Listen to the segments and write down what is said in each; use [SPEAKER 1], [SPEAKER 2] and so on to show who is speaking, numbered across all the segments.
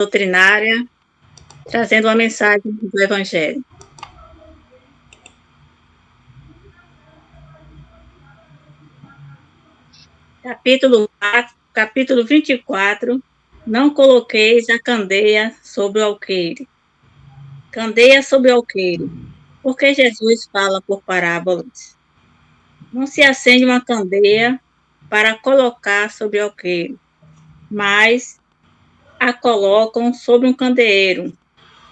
[SPEAKER 1] doutrinária, trazendo uma mensagem do Evangelho. Capítulo 24, não coloqueis a candeia sobre o alqueire. Candeia sobre o alqueire. Porque Jesus fala por parábolas. Não se acende uma candeia para colocar sobre o alqueire, mas a colocam sobre um candeeiro,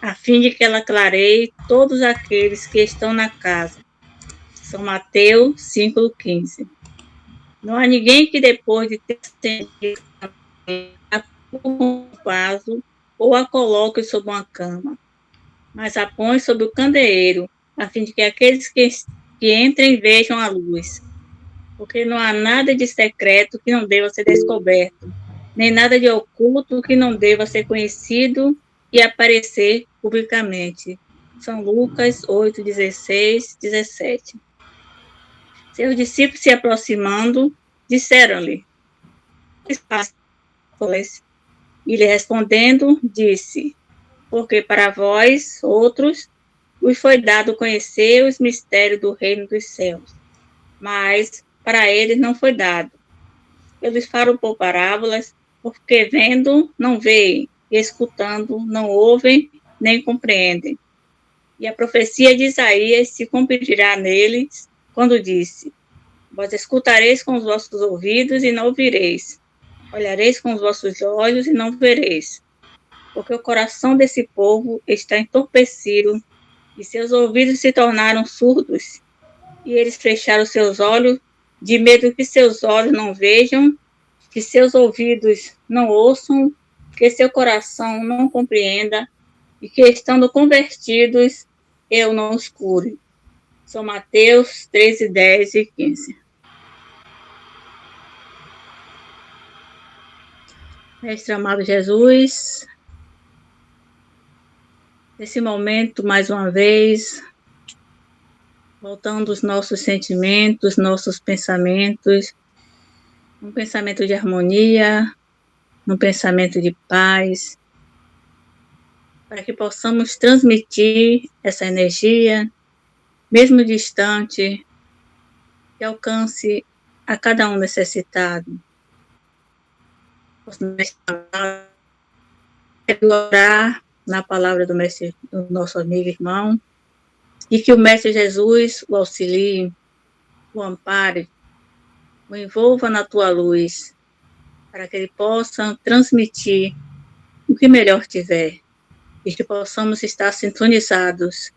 [SPEAKER 1] a fim de que ela clareie todos aqueles que estão na casa. São Mateus 5,15. Não há ninguém que depois de ter acendido a um vaso ou a coloque sobre uma cama, mas a põe sobre o candeeiro, a fim de que aqueles que entrem vejam a luz. Porque não há nada de secreto que não deva ser descoberto, nem nada de oculto que não deva ser conhecido e aparecer publicamente. São Lucas 8, 16, 17. Seus discípulos se aproximando, disseram-lhe, e lhe respondendo, disse, porque para vós, outros, vos foi dado conhecer os mistérios do reino dos céus, mas para eles não foi dado. Eles falam por parábolas, porque vendo, não veem, e escutando, não ouvem, nem compreendem. E a profecia de Isaías se cumprirá neles, quando disse, vós escutareis com os vossos ouvidos e não ouvireis, olhareis com os vossos olhos e não vereis, porque o coração desse povo está entorpecido, e seus ouvidos se tornaram surdos, e eles fecharam seus olhos, de medo que seus olhos não vejam, que seus ouvidos não ouçam, que seu coração não compreenda, e que, estando convertidos, eu não os cure. São Mateus 13, 10 e 15. Mestre amado Jesus, nesse momento, mais uma vez, voltando os nossos sentimentos, nossos pensamentos, um pensamento de harmonia, um pensamento de paz, para que possamos transmitir essa energia, mesmo distante, que alcance a cada um necessitado. Orar na palavra do mestre, do nosso amigo irmão, e que o Mestre Jesus o auxilie, o ampare, o envolva na tua luz, para que ele possa transmitir o que melhor tiver, e que possamos estar sintonizados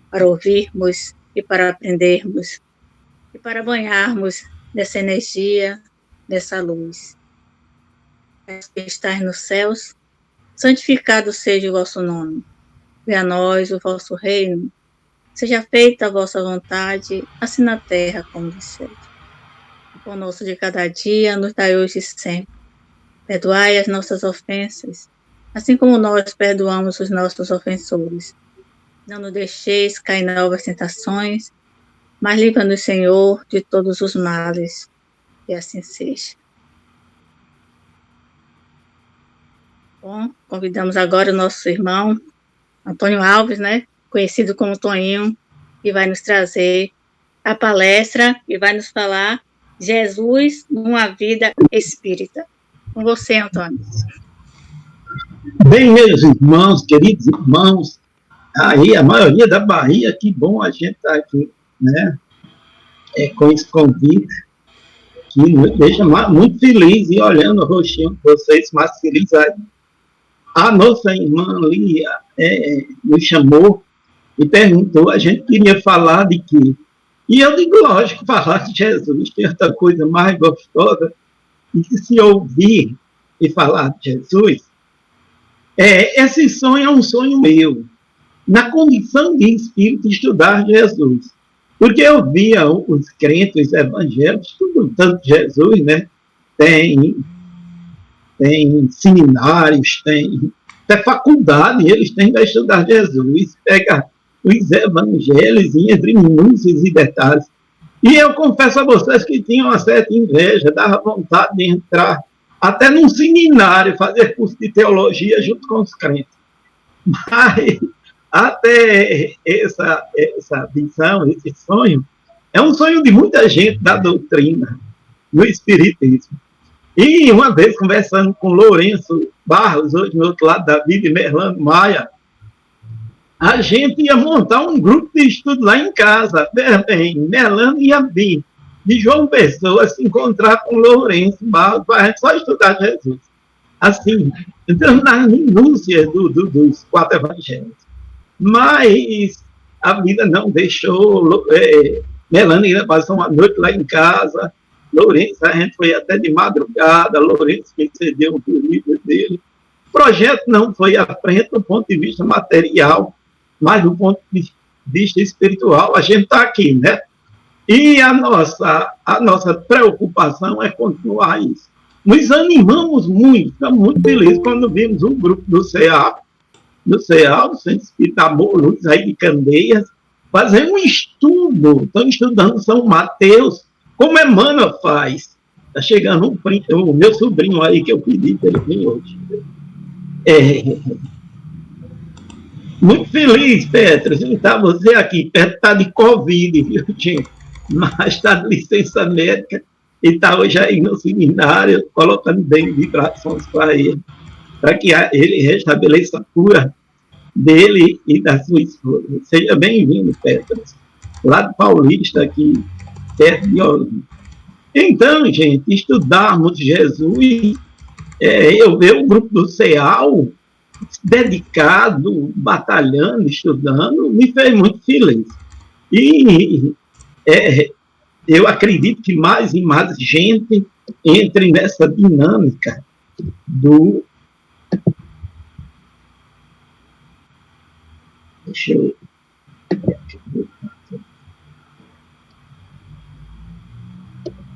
[SPEAKER 1] para ouvirmos e para aprendermos, e para banharmos nessa energia, nessa luz. Que estais nos céus, santificado seja o vosso nome. Venha a nós o vosso reino. Seja feita a vossa vontade, assim na terra como no céu. O pão nosso de cada dia nos dai hoje e sempre. Perdoai as nossas ofensas, assim como nós perdoamos os nossos ofensores. Não nos deixeis cair em novas tentações, mas livra-nos, Senhor, de todos os males. E assim seja. Bom, convidamos agora o nosso irmão Antônio Alves, conhecido como Toninho, que vai nos trazer a palestra e vai nos falar Jesus numa vida espírita. Com você, Antônio.
[SPEAKER 2] Bem, meus irmãos, queridos irmãos, aí a maioria da Bahia, que bom a gente estar aqui, com esse convite, que me deixa muito feliz, e olhando o rostinho de vocês mais felizes aí. A nossa irmã Lia nos chamou e perguntou, a gente queria falar de quê? E eu digo, lógico, falar de Jesus, tem outra coisa mais gostosa, e que se ouvir e falar de Jesus, esse sonho é um sonho meu, na condição de espírito, estudar Jesus. Porque eu via os crentes evangélicos estudando Jesus, tem seminários, tem até faculdade, eles têm para estudar Jesus, pega os evangelhos entre minúcias e detalhes. E eu confesso a vocês que tinha uma certa inveja, dava vontade de entrar até num seminário, fazer curso de teologia junto com os crentes. Mas até essa visão, esse sonho, é um sonho de muita gente da doutrina, do espiritismo. E uma vez, conversando com Lourenço Barros, hoje no outro lado da vida, e Merlano Maia, a gente ia montar um grupo de estudo lá em casa. Bem, Merlano ia vir de João Pessoa se encontrar com Lourenço Barros para a gente só estudar Jesus. Assim, entrando nas minúcias dos 4 evangelhos. Mas a vida não deixou. Melano ainda passou uma noite lá em casa. Lourenço, a gente foi até de madrugada. Lourenço me cedeu um livro dele. O projeto não foi à frente do ponto de vista material, mas do ponto de vista espiritual. A gente está aqui, né? E a nossa preocupação é continuar isso. Nos animamos muito, estamos muito felizes quando vimos um grupo do CEA, do Centro Espírita Amor Luz, aí de Candeias, fazer um estudo. Estão estudando São Mateus, como Emmanuel faz. Está chegando o meu sobrinho aí, que eu pedi para ele vir hoje. Muito feliz, Petra, de estar você aqui. Petra está de Covid, viu, gente? Mas está de licença médica e está hoje aí no seminário, colocando bem vibrações para ele, para que ele restabeleça a cura dele e da sua esposa. Seja bem-vindo, Petras, lá do Paulista, aqui, perto de Olinda. Então, gente, estudarmos Jesus, eu ver o grupo do CEAL dedicado, batalhando, estudando, me fez muito feliz. E eu acredito que mais e mais gente entre nessa dinâmica do... Deixa eu...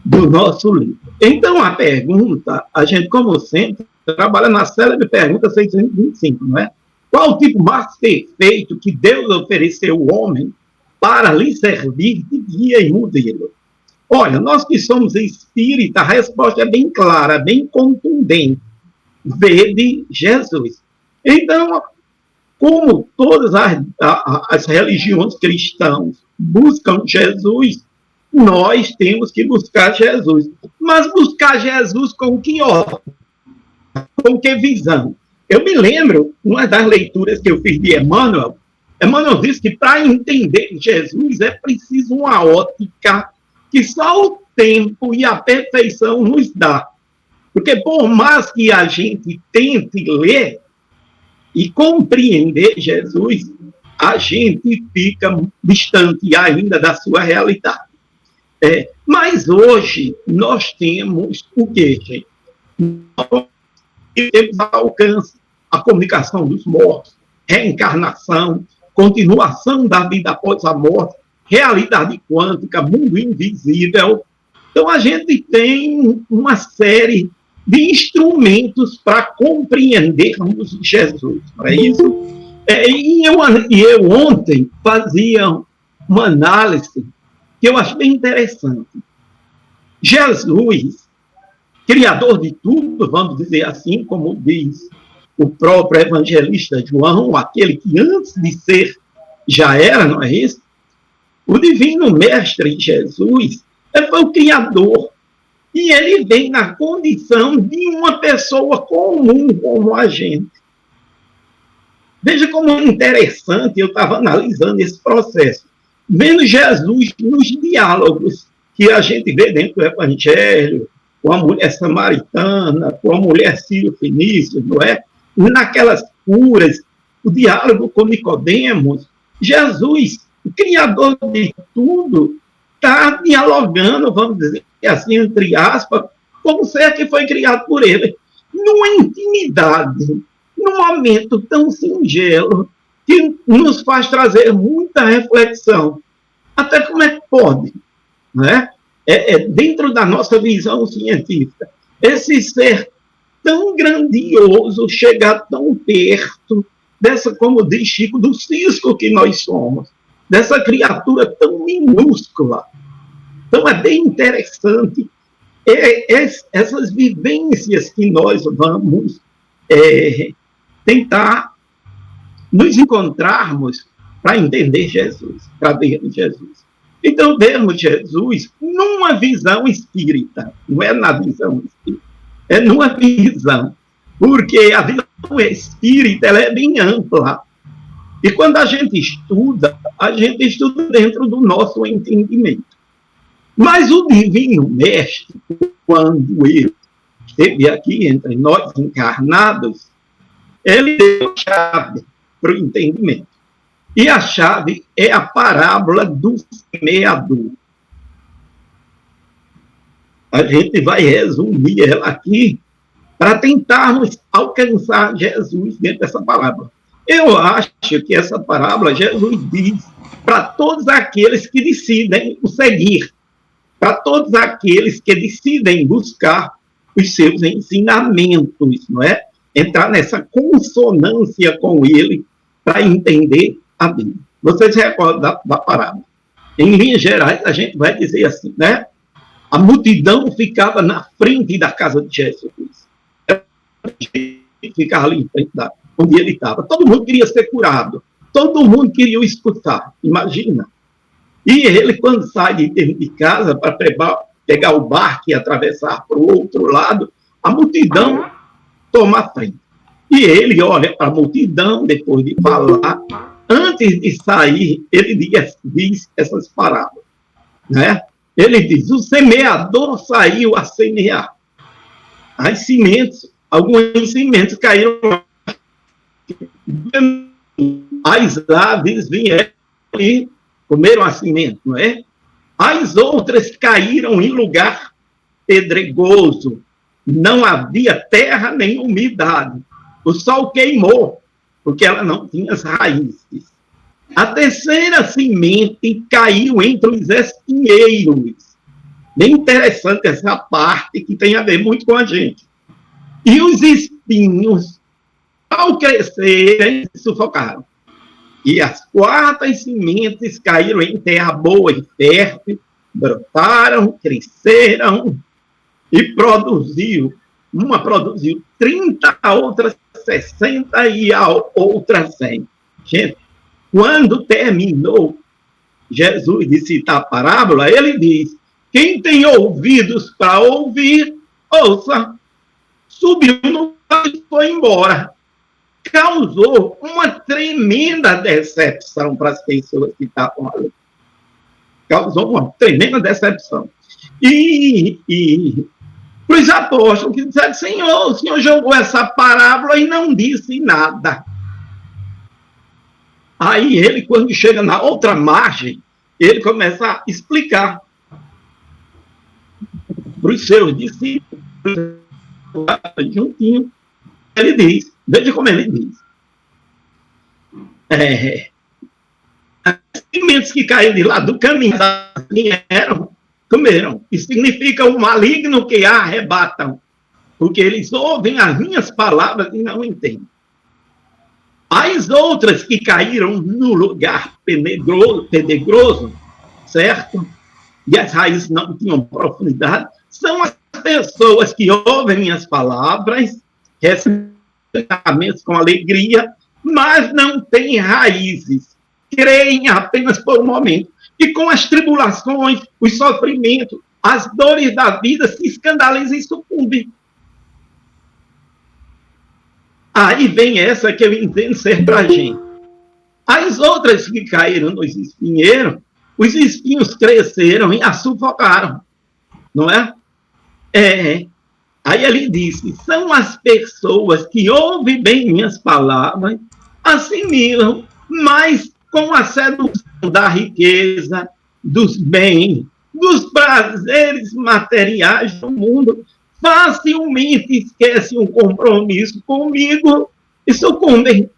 [SPEAKER 2] do nosso livro. Então, a pergunta, a gente, como sempre, trabalha na célebre pergunta 625, não é? Qual o tipo mais perfeito que Deus ofereceu ao homem para lhe servir de guia e modelo? Olha, nós que somos espíritas, a resposta é bem clara, bem contundente. Vede Jesus. Então, como todas as religiões cristãs buscam Jesus, nós temos que buscar Jesus. Mas buscar Jesus com que ordem? Com que visão? Eu me lembro, uma das leituras que eu fiz de Emmanuel disse que para entender Jesus é preciso uma ótica que só o tempo e a perfeição nos dá. Porque por mais que a gente tente ler e compreender Jesus, a gente fica distante ainda da sua realidade. Mas hoje nós temos o quê, gente? Nós temos alcance a comunicação dos mortos, reencarnação, continuação da vida após a morte, realidade quântica, mundo invisível. Então, a gente tem uma série de instrumentos para compreendermos Jesus, não é isso? E eu ontem fazia uma análise que eu acho bem interessante. Jesus, criador de tudo, vamos dizer assim, como diz o próprio evangelista João, aquele que antes de ser já era, não é isso? O divino mestre Jesus foi o criador. E ele vem na condição de uma pessoa comum como a gente. Veja como é interessante, eu estava analisando esse processo. Vendo Jesus nos diálogos que a gente vê dentro do Evangelho, com a mulher samaritana, com a mulher sírio-fenícia, não é? Naquelas curas, o diálogo com Nicodemos, Jesus, o criador de tudo, está dialogando, vamos dizer assim, entre aspas, como ser que foi criado por ele, numa intimidade, num momento tão singelo, que nos faz trazer muita reflexão. Até como é que pode, né? Dentro da nossa visão científica, esse ser tão grandioso chegar tão perto dessa, como diz Chico, do cisco que nós somos, dessa criatura tão minúscula. Então, é bem interessante essas vivências que nós vamos tentar nos encontrarmos para entender Jesus, para vermos Jesus. Então, vemos Jesus numa visão espírita, não é na visão espírita, é numa visão, porque a visão espírita ela é bem ampla. E quando a gente estuda dentro do nosso entendimento. Mas o Divino Mestre, quando ele esteve aqui entre nós encarnados, ele deu a chave para o entendimento. E a chave é a parábola do semeador. A gente vai resumir ela aqui para tentarmos alcançar Jesus dentro dessa parábola. Eu acho que essa parábola, Jesus diz para todos aqueles que decidem o seguir, para todos aqueles que decidem buscar os seus ensinamentos, não é? Entrar nessa consonância com ele para entender a Bíblia. Vocês se recordam da parábola? Em linhas gerais, a gente vai dizer assim, né? A multidão ficava na frente da casa de Jesus. Ficava ali em frente onde ele estava. Todo mundo queria ser curado. Todo mundo queria o escutar. Imagina. E ele, quando sai de dentro de casa para pegar o barco e atravessar para o outro lado, a multidão toma a frente. E ele olha para a multidão, depois de falar, antes de sair, ele diz essas parábolas. Né? Ele diz, o semeador saiu a semear. As sementes, algumas sementes caíram. As aves vieram e comeram a semente, não é? As outras caíram em lugar pedregoso. Não havia terra nem umidade. O sol queimou, porque ela não tinha as raízes. A terceira semente caiu entre os espinheiros. Bem interessante essa parte que tem a ver muito com a gente. E os espinhos, ao crescerem, sufocaram. E as quartas sementes caíram em terra boa e fértil, brotaram, cresceram e produziu. Uma produziu 30, a outra 60 e a outra 100. Gente, quando terminou Jesus de citar a parábola, ele diz, quem tem ouvidos para ouvir, ouça. Subiu no carro e foi embora. Causou uma tremenda decepção para as pessoas que estavam ali. Causou uma tremenda decepção. E para os apóstolos que disseram, Senhor, o Senhor jogou essa parábola e não disse nada. Aí ele, quando chega na outra margem, ele começa a explicar para os seus discípulos, juntinho, ele diz, veja como ele diz. As sementes que caíram de lá do caminho comeram. Isso significa o maligno que a arrebatam, porque eles ouvem as minhas palavras e não entendem. As outras que caíram no lugar pedregoso, certo? E as raízes não tinham profundidade, são as pessoas que ouvem minhas palavras, recebem com alegria, mas não têm raízes, creem apenas por um momento. E com as tribulações, os sofrimentos, as dores da vida, se escandalizam e sucumbem. Aí vem essa que eu entendo ser para a gente. As outras que caíram nos espinheiros, os espinhos cresceram e a sufocaram. Não é? Aí ele disse, são as pessoas que ouvem bem minhas palavras, assimilam, mas com a sedução da riqueza, dos bens, dos prazeres materiais do mundo, facilmente esquecem um compromisso comigo e sucumbem.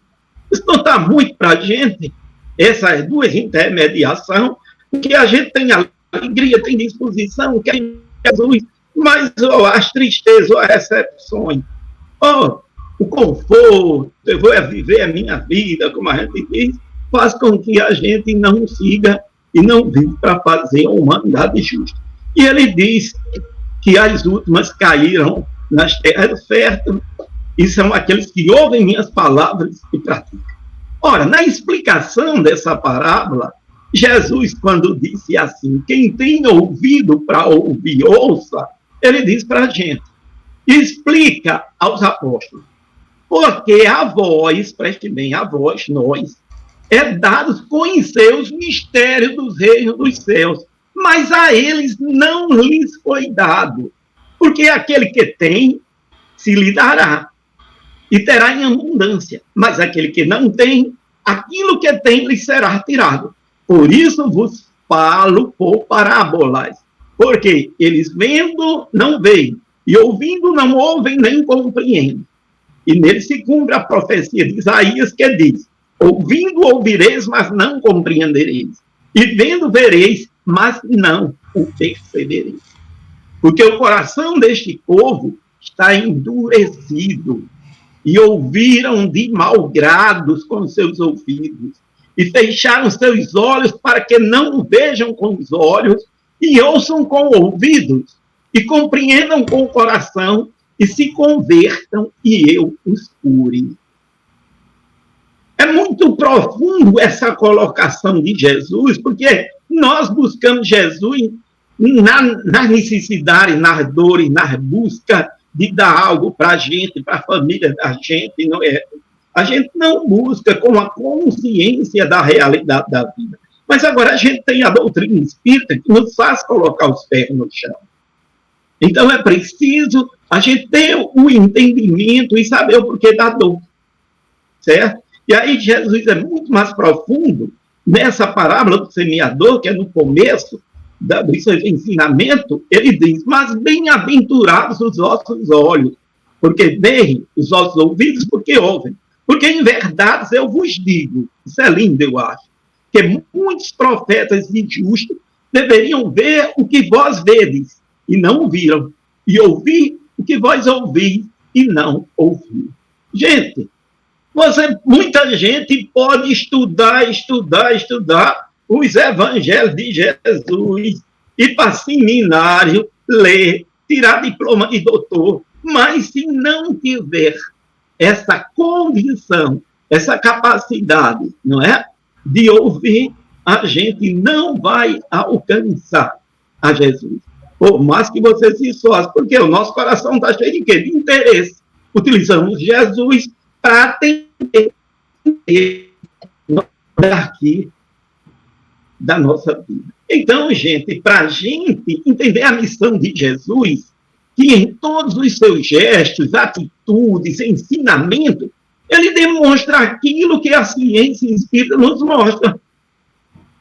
[SPEAKER 2] Isso não está muito para a gente, essas duas intermediações, porque a gente tem alegria, tem disposição, quer Jesus, mas as tristezas, as recepções, o conforto, eu vou viver a minha vida, como a gente diz, faz com que a gente não siga e não vive para fazer a humanidade justa. E ele diz que as últimas caíram nas terras férteis, e são aqueles que ouvem minhas palavras e praticam. Ora, na explicação dessa parábola, Jesus, quando disse assim, quem tem ouvido para ouvir, ouça, ele diz para a gente, explica aos apóstolos, porque a vós, preste bem, a vós, nós, é dado conhecer os mistérios dos reinos dos céus, mas a eles não lhes foi dado, porque aquele que tem, se lhe dará, e terá em abundância, mas aquele que não tem, aquilo que tem lhe será tirado. Por isso vos falo por parábolas, porque eles vendo não veem, e ouvindo não ouvem nem compreendem. E nele se cumpre a profecia de Isaías que diz, ouvindo ouvireis, mas não compreendereis, e vendo vereis, mas não o percebereis. Porque o coração deste povo está endurecido, e ouviram de mau grados com seus ouvidos, e fecharam seus olhos para que não vejam com os olhos, e ouçam com ouvidos, e compreendam com o coração, e se convertam, e eu os cure. É muito profundo essa colocação de Jesus, porque nós buscamos Jesus nas necessidades, nas dores, nas buscas de dar algo para a gente, para a família da gente. Não é? A gente não busca com a consciência da realidade da vida. Mas agora a gente tem a doutrina espírita que nos faz colocar os pés no chão. Então é preciso a gente ter o entendimento e saber o porquê da dor. Certo? E aí Jesus é muito mais profundo nessa parábola do semeador, que é no começo do seu ensinamento, ele diz, mas bem-aventurados os vossos olhos, porque veem, os vossos ouvidos, porque ouvem. Porque em verdade eu vos digo, isso é lindo, eu acho, que muitos profetas injustos deveriam ver o que vós vedes e não viram, e ouvir o que vós ouvis e não ouviram. Gente, muita gente pode estudar os evangelhos de Jesus, ir para seminário, ler, tirar diploma de doutor, mas se não tiver essa condição, essa capacidade, não é, de ouvir, a gente não vai alcançar a Jesus. Por mais que você se esforce, porque o nosso coração está cheio de quê? De interesse. Utilizamos Jesus para atender aqui da nossa vida. Então, gente, para a gente entender a missão de Jesus, que em todos os seus gestos, atitudes, ensinamento, ele demonstra aquilo que a ciência espírita nos mostra,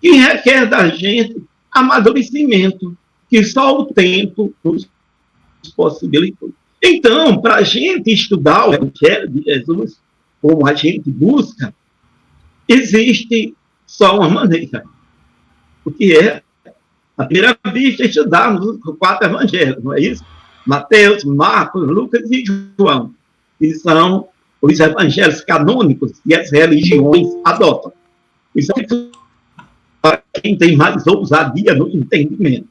[SPEAKER 2] que requer da gente amadurecimento, que só o tempo nos possibilitou. Então, para a gente estudar o Evangelho de Jesus, como a gente busca, existe só uma maneira, o que é, à primeira vista, estudarmos os 4 evangelhos, não é isso? Mateus, Marcos, Lucas e João, que são os evangelhos canônicos que as religiões adotam. Isso é para quem tem mais ousadia no entendimento.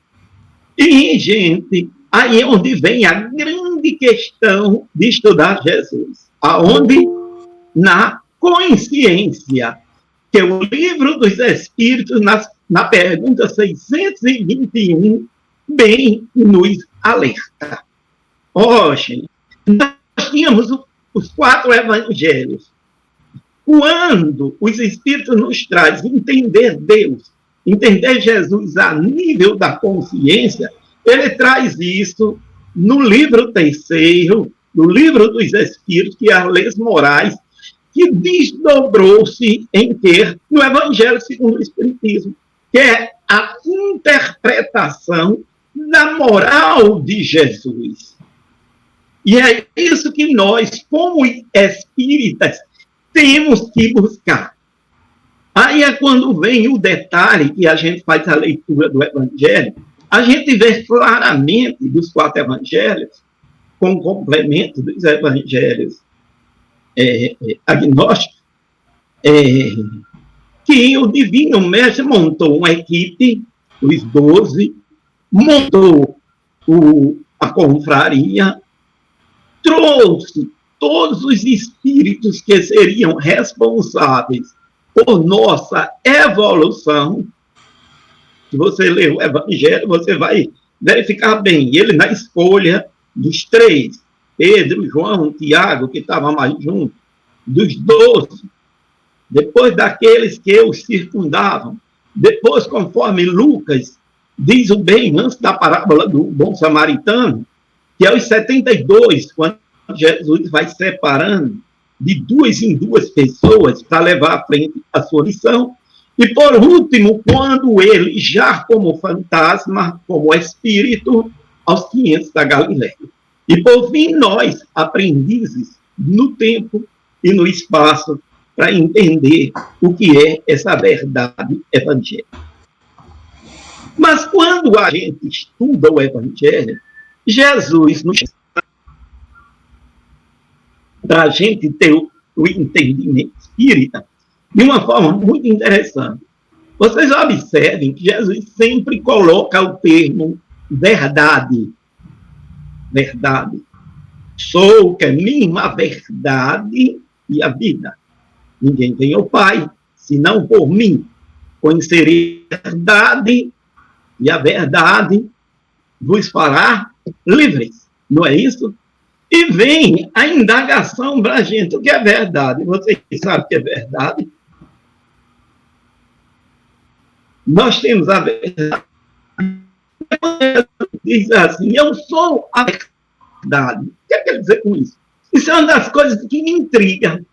[SPEAKER 2] E, gente, aí é onde vem a grande questão de estudar Jesus. Aonde? Na consciência, que é o livro dos Espíritos, na pergunta 621, bem nos alerta. Gente, nós tínhamos os 4 evangelhos. Quando os Espíritos nos trazem entender Deus, entender Jesus a nível da consciência, ele traz isso no livro 3º, no livro dos Espíritos, que é as leis morais, que desdobrou-se em ter no Evangelho segundo o Espiritismo, que é a interpretação da moral de Jesus. E é isso que nós, como espíritas, temos que buscar. Aí é quando vem o detalhe que a gente faz a leitura do Evangelho, a gente vê claramente dos 4 evangelhos, com o complemento dos evangelhos agnósticos, que o Divino Mestre montou uma equipe, os 12, montou a confraria, trouxe todos os espíritos que seriam responsáveis por nossa evolução. Se você ler o Evangelho, você vai verificar bem. Ele, na escolha dos 3, Pedro, João, Tiago, que estavam mais juntos, dos 12, depois daqueles que os circundavam, depois, conforme Lucas diz o bem, antes da parábola do bom samaritano, que é os 72, quando Jesus vai separando de 2 em 2 pessoas para levar à frente a sua missão. E, por último, quando ele, já como fantasma, como espírito, aos 500 da Galileia. E, por fim, nós, aprendizes no tempo e no espaço, para entender o que é essa verdade evangélica. Mas quando a gente estuda o Evangelho, Jesus nos para a gente ter o entendimento espírita de uma forma muito interessante. Vocês observem que Jesus sempre coloca o termo verdade. Verdade. Sou o caminho, a verdade e a vida. Ninguém tem o Pai, senão por mim. Conhecerei a verdade e a verdade vos fará livres. Não é isso? E vem a indagação para a gente, o que é verdade? Vocês sabem o que é verdade? Nós temos a verdade. Diz assim, eu sou a verdade. O que quer dizer com isso? Isso é uma das coisas que me intriga.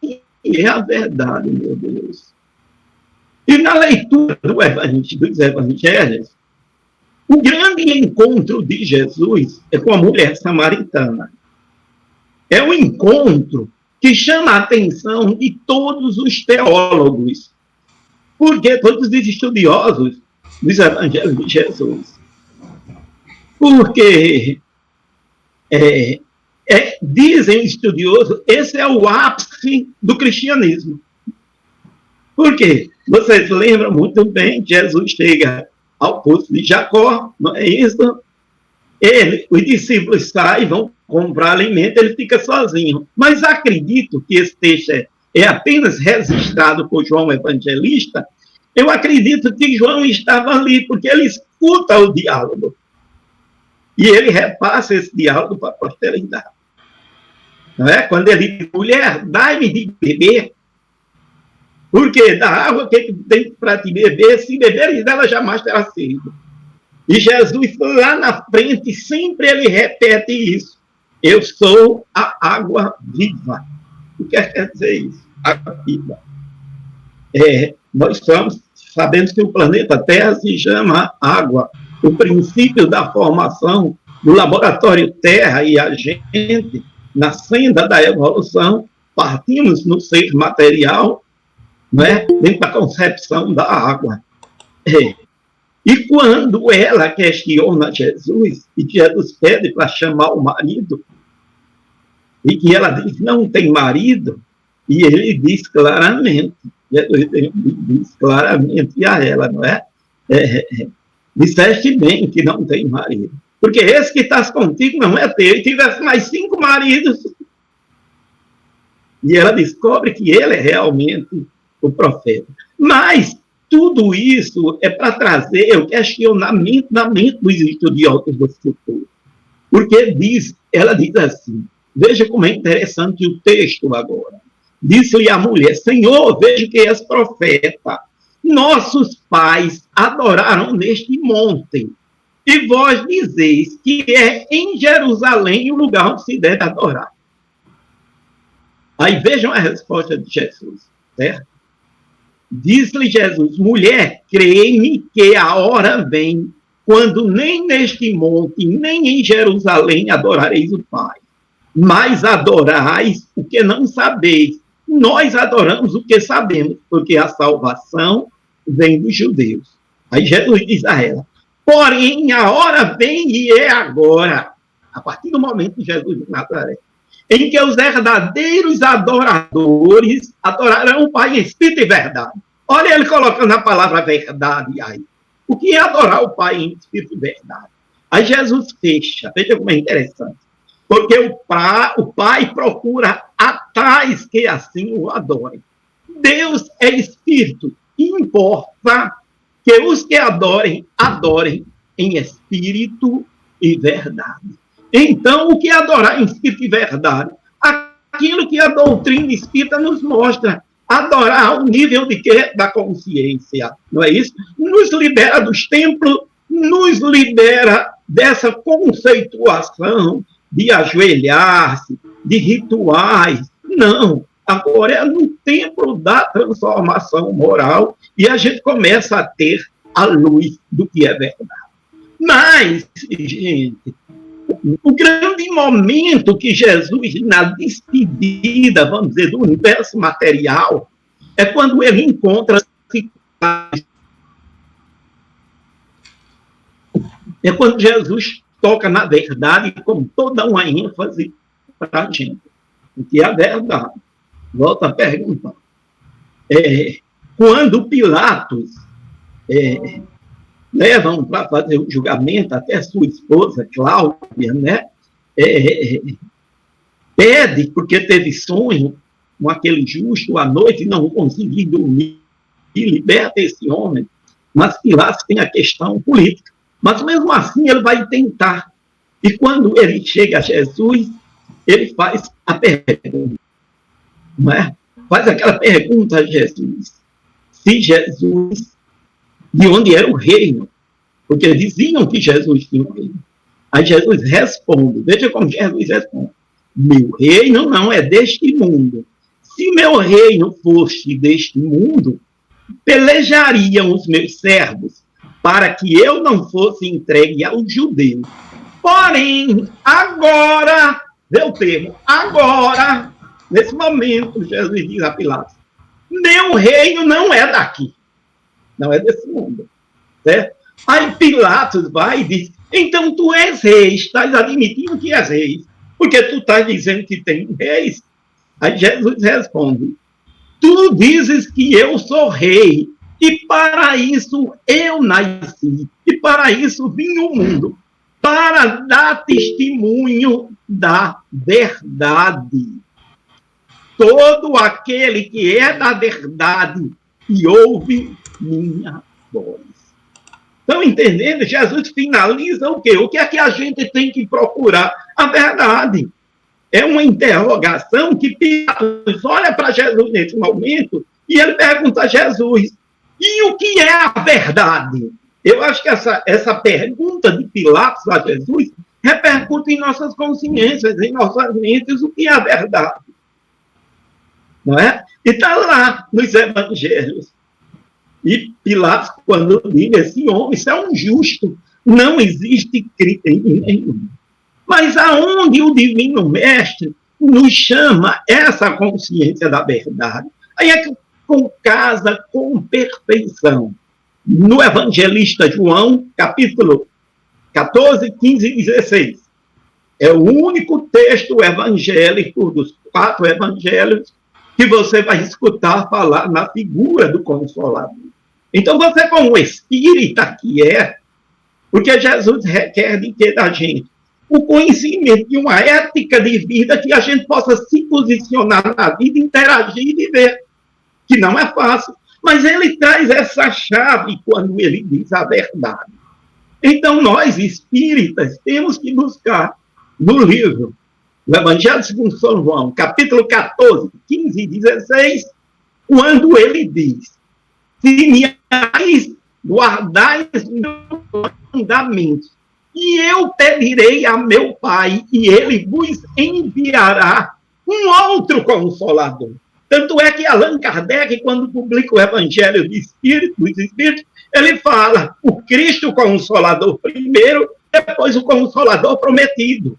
[SPEAKER 2] O que é a verdade, meu Deus? E na leitura dos evangelhos, o grande encontro de Jesus é com a mulher samaritana. É um encontro que chama a atenção de todos os teólogos, porque todos os estudiosos dos evangelhos de Jesus. Porque, dizem estudiosos, esse é o ápice do cristianismo. Por quê? Vocês lembram muito bem, Jesus chega ao poço de Jacó, não é isso? Os discípulos saem, vão comprar alimento, ele fica sozinho. Mas acredito que esse texto é apenas registrado por João Evangelista. Eu acredito que João estava ali, porque ele escuta o diálogo. E ele repassa esse diálogo para a posteridade. Não é? Quando ele diz, mulher, dai-me de beber. Porque da água que tem para te beber, se beberes dela, jamais terá sido. E Jesus, lá na frente, sempre ele repete isso. Eu sou a água viva. O que quer dizer isso? Água viva. Nós sabemos que o planeta Terra se chama água. O princípio da formação do laboratório Terra e a gente, na senda da evolução, partimos no ser material, né, dentro da concepção da água. E quando ela questiona Jesus, e Jesus pede para chamar o marido, e que ela diz, não tem marido, e ele diz claramente, Jesus diz claramente a ela, não é? Disseste bem que não tem marido. Porque esse que estás contigo não é teu, e tivesse mais 5 maridos. E ela descobre que ele é realmente o profeta. Mas tudo isso é para trazer o questionamento na mente dos estudiosos do futuro. Porque ela diz assim, veja como é interessante o texto agora. Disse-lhe a mulher, Senhor, vejo que és profeta. Nossos pais adoraram neste monte, e vós dizeis que é em Jerusalém o lugar onde se deve adorar. Aí vejam a resposta de Jesus, certo? Diz-lhe Jesus, mulher, crê-me que a hora vem, quando nem neste monte, nem em Jerusalém adorareis o Pai. Mas adorais o que não sabeis. Nós adoramos o que sabemos, porque a salvação vem dos judeus. Aí Jesus diz a ela, porém a hora vem e é agora, a partir do momento de Jesus de Nazaré, em que os verdadeiros adoradores adorarão o Pai em espírito e verdade. Olha ele colocando a palavra verdade aí. O que é adorar o Pai em espírito e verdade? Aí Jesus fecha, veja como é interessante. Porque o pai procura a tais que assim o adorem. Deus é espírito, e importa que os que adorem, adorem em espírito e verdade. Então, o que é adorar em espírito e verdade? Aquilo que a doutrina espírita nos mostra. Adorar ao nível de quê? Da consciência, não é isso? Nos libera dos templos, nos libera dessa conceituação de ajoelhar-se, de rituais. Não. Agora é no templo da transformação moral e a gente começa a ter a luz do que é verdade. Mas, gente, o grande momento que Jesus, na despedida, vamos dizer, do universo material, é quando ele encontra. É quando Jesus toca na verdade com toda uma ênfase para a gente. O que é a verdade? Volta a perguntar. Quando Pilatos levam para fazer o julgamento, até sua esposa, Cláudia, né? Pede, porque teve sonho com aquele justo à noite e não conseguiu dormir, e liberta esse homem. Mas Pilatos tem a questão política. Mas mesmo assim ele vai tentar. E quando ele chega a Jesus, ele faz a pergunta. Não é? Faz aquela pergunta a Jesus. Se Jesus, de onde era o reino? Porque diziam que Jesus tinha um reino. Aí Jesus responde, veja como Jesus responde. Meu reino não é deste mundo. Se meu reino fosse deste mundo, pelejariam os meus servos para que eu não fosse entregue aos judeus. Porém, agora, vê o termo, agora, nesse momento, Jesus diz a Pilatos, meu reino não é daqui, não é desse mundo. Certo? Aí Pilatos vai e diz, então tu és rei, estás admitindo que és rei, porque tu estás dizendo que tem reis. Aí Jesus responde, tu dizes que eu sou rei, e para isso eu nasci, e para isso vim ao mundo, para dar testemunho da verdade. Todo aquele que é da verdade e ouve minha voz. Estão entendendo? Jesus finaliza o quê? O que é que a gente tem que procurar? A verdade. É uma interrogação que Pilatos olha para Jesus nesse momento e ele pergunta a Jesus, e o que é a verdade? Eu acho que essa pergunta de Pilatos a Jesus repercute em nossas consciências, em nossas mentes, o que é a verdade. Não é? E está lá nos evangelhos. E Pilatos, quando diz, esse homem, isso é um justo, não existe critério nenhum. Mas aonde o Divino Mestre nos chama essa consciência da verdade, aí é que casa com perfeição. No Evangelista João, capítulo 14, 15 e 16. É o único texto evangélico dos 4 evangelhos que você vai escutar falar na figura do Consolador. Então, você, como espírita que é, porque Jesus requer de que da gente? O conhecimento de uma ética de vida que a gente possa se posicionar na vida, interagir e viver. Que não é fácil, mas ele traz essa chave quando ele diz a verdade. Então, nós, espíritas, temos que buscar no livro, no Evangelho segundo São João, capítulo 14, 15 e 16, quando ele diz, se me guardais meus mandamentos, e eu pedirei a meu Pai, e ele vos enviará um outro Consolador. Tanto é que Allan Kardec, quando publica o Evangelho dos Espíritos, ele fala o Cristo Consolador primeiro, depois o Consolador prometido.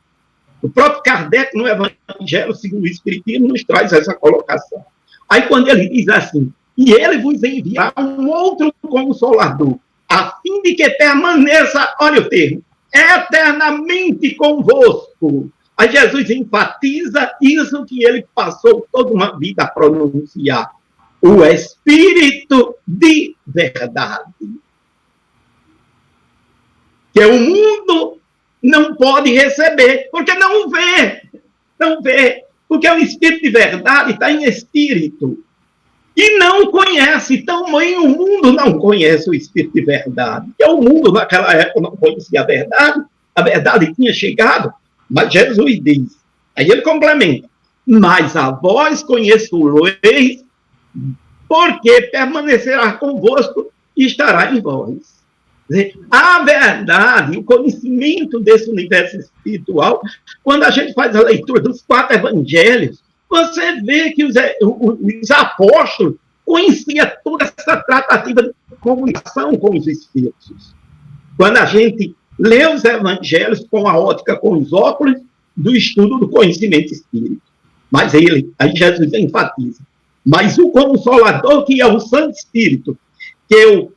[SPEAKER 2] O próprio Kardec, no Evangelho segundo o Espiritismo, nos traz essa colocação. Aí, quando ele diz assim, e ele vos enviará um outro Consolador, a fim de que permaneça, olha o termo, eternamente convosco. Aí Jesus enfatiza isso que ele passou toda uma vida a pronunciar. O Espírito de verdade. Que o mundo não pode receber, porque não vê. Não vê. Porque o Espírito de verdade está em espírito. E não conhece. Também o mundo não conhece o Espírito de verdade. Porque o mundo, naquela época, não conhecia a verdade. A verdade tinha chegado. Mas Jesus diz. Aí ele complementa. Mas a vós conhecereis, porque permanecerá convosco e estará em vós. A verdade, o conhecimento desse universo espiritual, quando a gente faz a leitura dos 4 evangelhos, você vê que os apóstolos conheciam toda essa tratativa de comunicação com os espíritos. Quando a gente lê os evangelhos com a ótica, com os óculos do estudo do conhecimento espírita. Mas aí Jesus enfatiza. Mas o Consolador, que é o Santo Espírito, que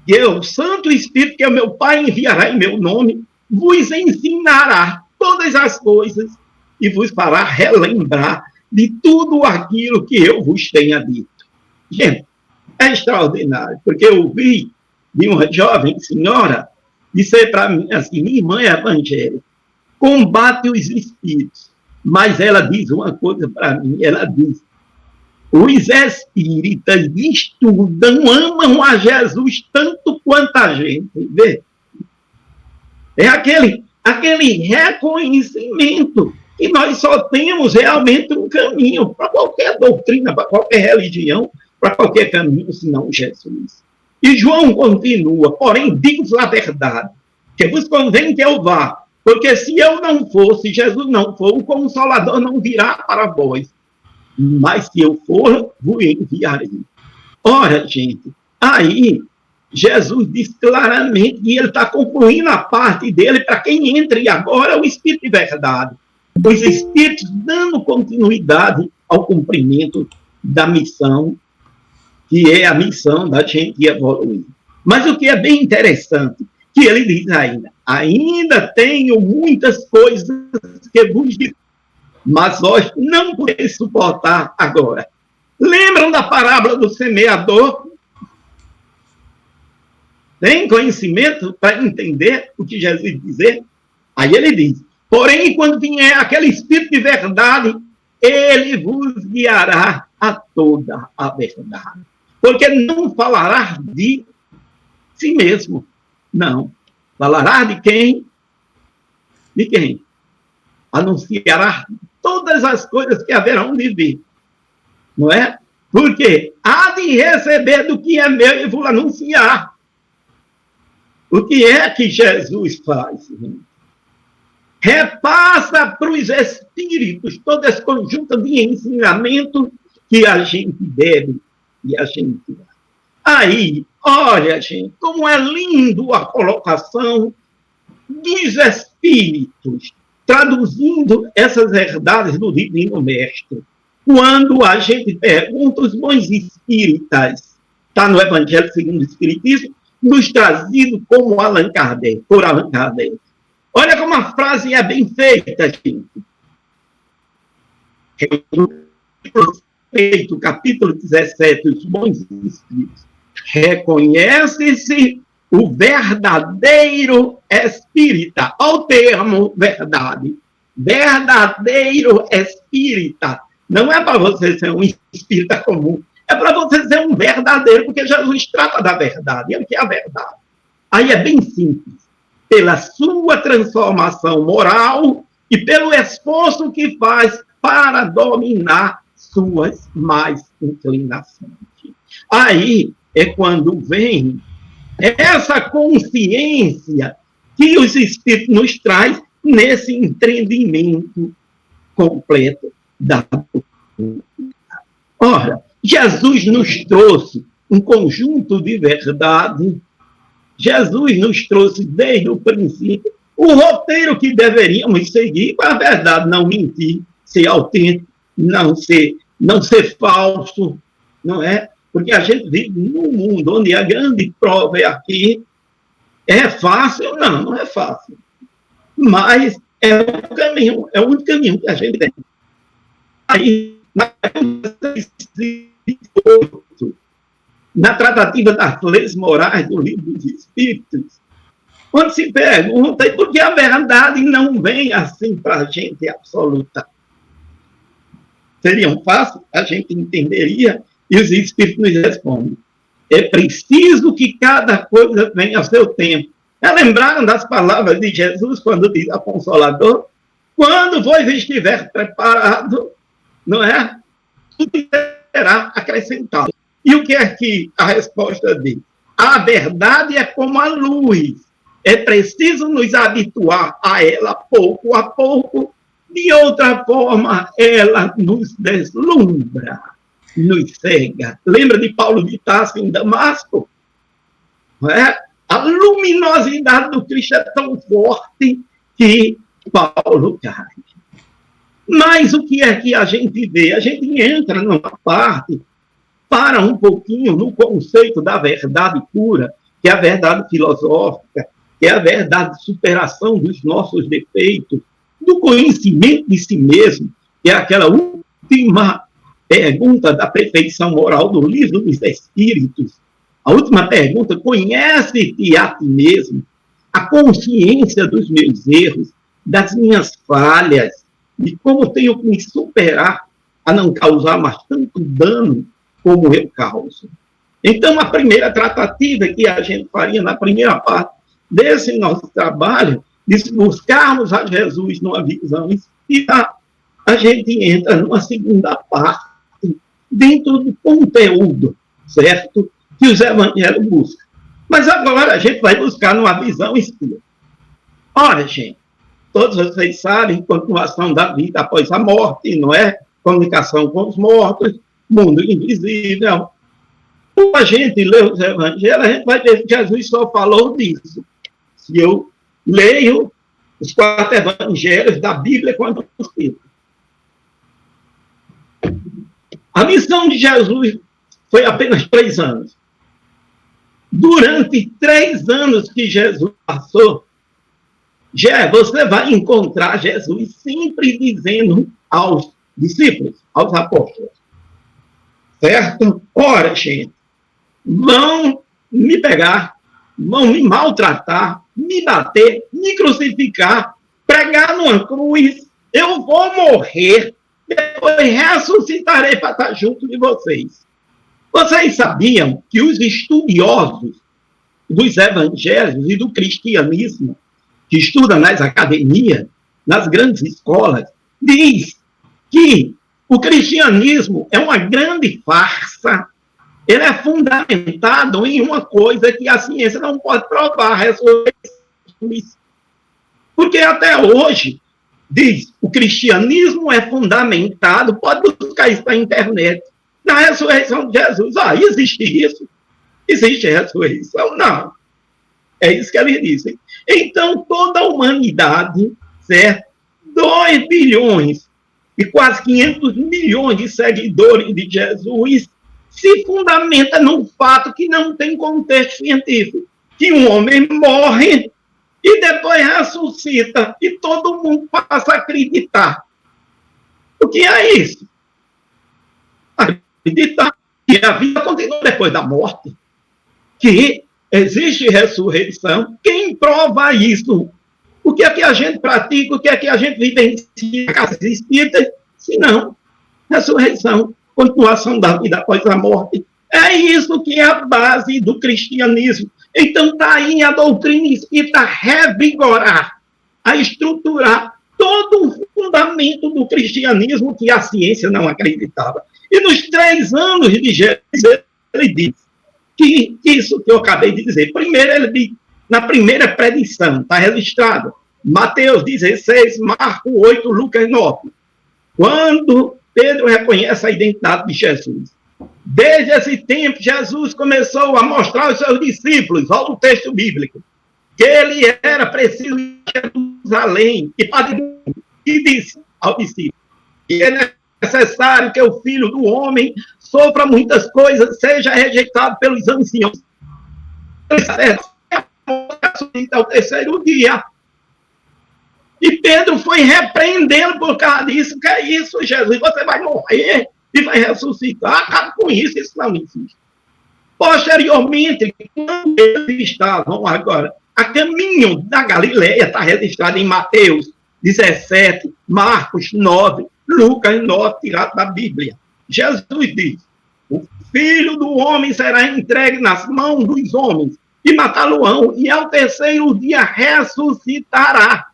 [SPEAKER 2] é o Santo Espírito, que o meu Pai enviará em meu nome, vos ensinará todas as coisas e vos fará relembrar de tudo aquilo que eu vos tenha dito. Gente, é extraordinário, porque eu ouvi de uma jovem senhora dizer para mim assim, minha irmã é evangélica, combate os espíritos, mas ela diz uma coisa para mim, ela diz, os espíritas estudam, amam a Jesus tanto quanto a gente, vê? É aquele reconhecimento que nós só temos realmente um caminho para qualquer doutrina, para qualquer religião, para qualquer caminho, senão Jesus. E João continua, porém, digo-vos a verdade, que vos convém que eu vá, porque se eu não for, se Jesus não for, o Consolador não virá para vós. Mas se eu for, vos enviarei. Ora, gente, aí Jesus diz claramente que ele está concluindo a parte dele para quem entre agora, o Espírito de verdade. Os Espíritos dando continuidade ao cumprimento da missão, que é a missão da gente evoluir. Mas o que é bem interessante, que ele diz ainda tenho muitas coisas que vos digo, mas nós não podemos suportar agora. Lembram da parábola do semeador? Tem conhecimento para entender o que Jesus diz? Aí ele diz, porém, quando vier aquele Espírito de verdade, ele vos guiará a toda a verdade. Porque não falará de si mesmo. Não. Falará de quem? De quem? Anunciará todas as coisas que haverão de vir. Não é? Porque há de receber do que é meu e vou anunciar. O que é que Jesus faz? Repassa para os espíritos todo esse conjunto de ensinamento que a gente deve e a gente dá. Aí, olha, gente, como é lindo a colocação dos espíritos, traduzindo essas verdades do Divino Mestre. Quando a gente pergunta, os bons espíritas, está no Evangelho segundo o Espiritismo, nos trazido como Allan Kardec, por Allan Kardec. Olha como a frase é bem feita, gente. Capítulo 17, os bons espíritos. Reconhece-se o verdadeiro espírita. Olha o termo verdade. Verdadeiro espírita. Não é para você ser um espírita comum. É para você ser um verdadeiro, porque Jesus trata da verdade. E o que é a verdade? Aí é bem simples. Pela sua transformação moral e pelo esforço que faz para dominar suas más inclinações. Aí é quando vem essa consciência que os Espíritos nos traz nesse entendimento completo da doutrina. Ora, Jesus nos trouxe um conjunto de verdade. Jesus nos trouxe desde o princípio o roteiro que deveríamos seguir para a verdade, não mentir, ser autêntico, não ser falso, não é? Porque a gente vive num mundo onde a grande prova é aqui. É fácil? Não, não é fácil. Mas é o único caminho que a gente tem. Aí, na tratativa das leis morais do Livro dos Espíritos, quando se pergunta, e por que a verdade não vem assim para a gente absoluta? Seria fácil, a gente entenderia, e os Espíritos nos respondem. É preciso que cada coisa venha ao seu tempo. Lembraram das palavras de Jesus, quando diz ao Consolador? Quando vós estiver preparado, não é? Tudo será acrescentado. E o que é que a resposta diz? A verdade é como a luz. É preciso nos habituar a ela pouco a pouco. De outra forma, ela nos deslumbra, nos cega. Lembra de Paulo de Tarso em Damasco? Não é? A luminosidade do Cristo é tão forte que Paulo cai. Mas o que é que a gente vê? A gente entra numa parte, para um pouquinho no conceito da verdade pura, que é a verdade filosófica, que é a verdade de superação dos nossos defeitos, do conhecimento de si mesmo, que é aquela última pergunta da perfeição moral do Livro dos Espíritos. A última pergunta: conhece-te a ti mesmo, a consciência dos meus erros, das minhas falhas, de como tenho que me superar a não causar mais tanto dano como eu causo. Então, a primeira tratativa que a gente faria na primeira parte desse nosso trabalho, de buscarmos a Jesus numa visão espírita, a gente entra numa segunda parte, dentro do conteúdo, certo? Que os evangelhos buscam. Mas agora a gente vai buscar numa visão espírita. Olha, gente, todos vocês sabem, continuação da vida após a morte, não é? Comunicação com os mortos, mundo invisível. Quando a gente lê os evangelhos, a gente vai ver que Jesus só falou disso. Se eu leio os 4 evangelhos da Bíblia quando possível. A missão de Jesus foi apenas 3 anos. Durante 3 anos que Jesus passou, você vai encontrar Jesus sempre dizendo aos discípulos, aos apóstolos, certo? Ora, gente, vão me pegar, vão me maltratar, me bater, me crucificar, pregar numa cruz, eu vou morrer, depois ressuscitarei para estar junto de vocês. Vocês sabiam que os estudiosos dos evangelhos e do cristianismo, que estudam nas academias, nas grandes escolas, diz que o cristianismo é uma grande farsa. Ele é fundamentado em uma coisa que a ciência não pode provar, a ressurreição. Porque até hoje, diz, o cristianismo é fundamentado, pode buscar isso na internet, na ressurreição de Jesus. Existe isso? Existe ressurreição? Não. É isso que eles dizem. Então, toda a humanidade, certo? 2 bilhões e quase 500 milhões de seguidores de Jesus se fundamenta num fato que não tem contexto científico, que um homem morre e depois ressuscita, e todo mundo passa a acreditar. O que é isso? Acreditar que a vida continua depois da morte, que existe ressurreição. Quem prova isso? O que é que a gente pratica? O que é que a gente vivencia na casa espírita? Se não, ressurreição, continuação da vida após a morte. É isso que é a base do cristianismo. Então, está aí a doutrina espírita revigorar, a estruturar todo o fundamento do cristianismo que a ciência não acreditava. E nos 3 anos de Jesus, ele diz que isso que eu acabei de dizer. Primeiro, ele diz, na primeira predição, está registrado, Mateus 16, Marcos 8, Lucas 9. Quando Pedro reconhece a identidade de Jesus. Desde esse tempo, Jesus começou a mostrar aos seus discípulos, olha o texto bíblico, que ele era preciso ir a Jerusalém e disse ao discípulo que é necessário que o Filho do Homem sofra muitas coisas, seja rejeitado pelos anciãos, ao 3º dia. E Pedro foi repreendendo por causa disso. Que é isso, Jesus? Você vai morrer e vai ressuscitar. Acaba com isso, isso não existe. Posteriormente, quando eles estavam agora a caminho da Galileia, está registrado em Mateus 17, Marcos 9, Lucas 9, tirado da Bíblia. Jesus diz: o Filho do Homem será entregue nas mãos dos homens e matá-lo-ão, e ao terceiro dia ressuscitará.